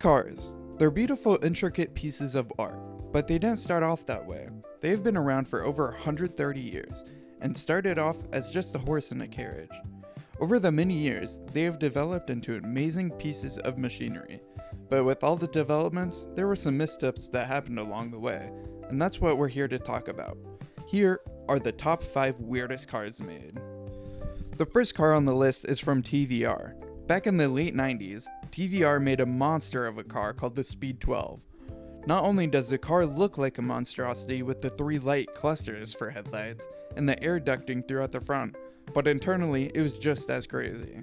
Cars. They're beautiful, intricate pieces of art, but they didn't start off that way. They've been around for over 130 years, and started off as just a horse and a carriage. Over the many years, they have developed into amazing pieces of machinery, but with all the developments, there were some missteps that happened along the way, and that's what we're here to talk about. Here are the top 5 weirdest cars made. The first car on the list is from TVR. Back in the late 90s, TVR made a monster of a car called the Speed 12. Not only does the car look like a monstrosity with the 3 light clusters for headlights and the air ducting throughout the front, but internally it was just as crazy.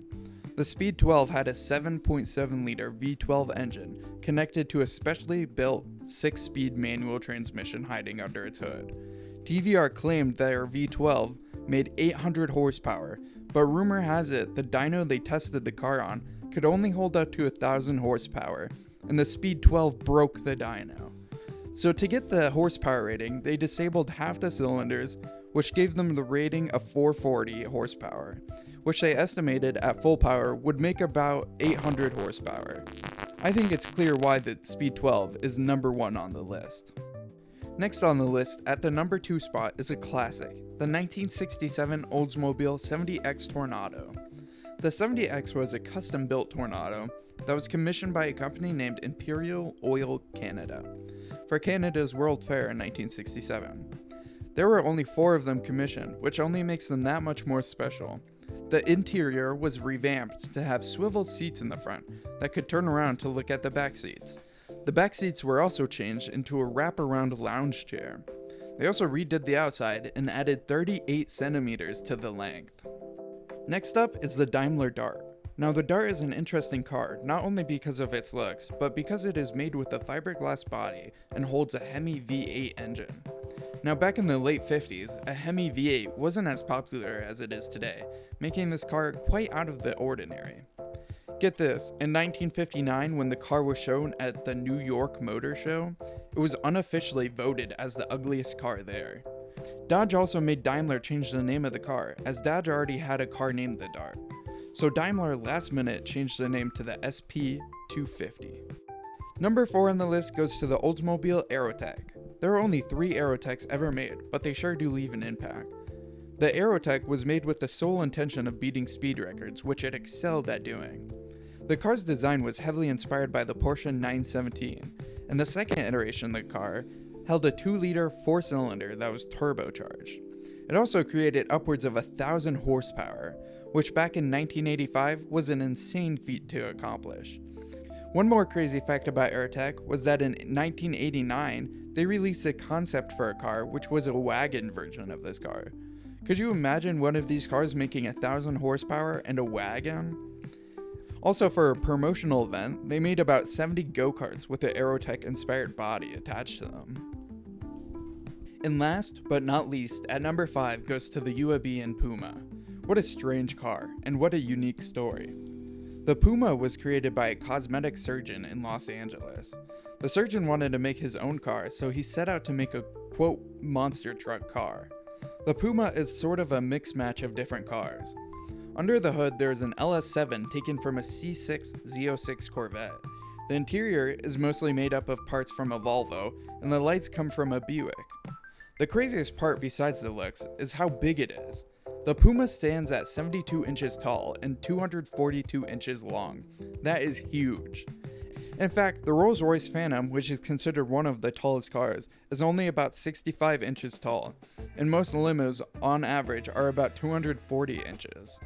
The Speed 12 had a 7.7 liter V12 engine connected to a specially built 6-speed manual transmission hiding under its hood. TVR claimed their V12 made 800 horsepower, but rumor has it the dyno they tested the car on could only hold up to 1,000 horsepower, and the Speed 12 broke the dyno. So to get the horsepower rating, they disabled half the cylinders, which gave them the rating of 440 horsepower, which they estimated at full power would make about 800 horsepower. I think it's clear why the Speed 12 is number 1 on the list. Next on the list, at the number 2 spot, is a classic, the 1967 Oldsmobile 70X Tornado. The 70X was a custom-built Tornado that was commissioned by a company named Imperial Oil Canada for Canada's World Fair in 1967. There were only 4 of them commissioned, which only makes them that much more special. The interior was revamped to have swivel seats in the front that could turn around to look at the back seats. The back seats were also changed into a wraparound lounge chair. They also redid the outside and added 38 centimeters to the length. Next up is the Daimler Dart. Now the Dart is an interesting car, not only because of its looks, but because it is made with a fiberglass body and holds a Hemi V8 engine. Now back in the late 50s, a Hemi V8 wasn't as popular as it is today, making this car quite out of the ordinary. Get this, in 1959 when the car was shown at the New York Motor Show, it was unofficially voted as the ugliest car there. Dodge also made Daimler change the name of the car, as Dodge already had a car named the Dart. So Daimler last minute changed the name to the SP250. Number 4 on the list goes to the Oldsmobile Aerotech. There are only 3 Aerotechs ever made, but they sure do leave an impact. The Aerotech was made with the sole intention of beating speed records, which it excelled at doing. The car's design was heavily inspired by the Porsche 917, and the second iteration of the car held a 2-liter 4-cylinder that was turbocharged. It also created upwards of 1,000 horsepower, which back in 1985 was an insane feat to accomplish. One more crazy fact about Aerotech was that in 1989, they released a concept for a car which was a wagon version of this car. Could you imagine one of these cars making 1,000 horsepower and a wagon? Also, for a promotional event, they made about 70 go-karts with the Aerotech-inspired body attached to them. And last, but not least, at number 5 goes to the UAB and Puma. What a strange car, and what a unique story. The Puma was created by a cosmetic surgeon in Los Angeles. The surgeon wanted to make his own car, so he set out to make a, quote, monster truck car. The Puma is sort of a mixed match of different cars. Under the hood, there is an LS7 taken from a C6 Z06 Corvette. The interior is mostly made up of parts from a Volvo, and the lights come from a Buick. The craziest part besides the looks is how big it is. The Puma stands at 72 inches tall and 242 inches long. That is huge. In fact, the Rolls-Royce Phantom, which is considered one of the tallest cars, is only about 65 inches tall, and most limos, on average, are about 240 inches.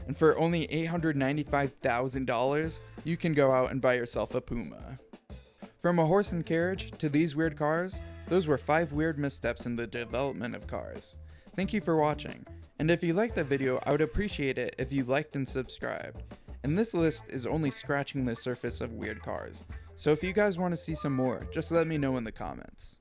And for only $895,000, you can go out and buy yourself a Puma. From a horse and carriage to these weird cars, those were 5 weird missteps in the development of cars. Thank you for watching, and if you liked the video, I would appreciate it if you liked and subscribed. And this list is only scratching the surface of weird cars, so if you guys want to see some more, just let me know in the comments.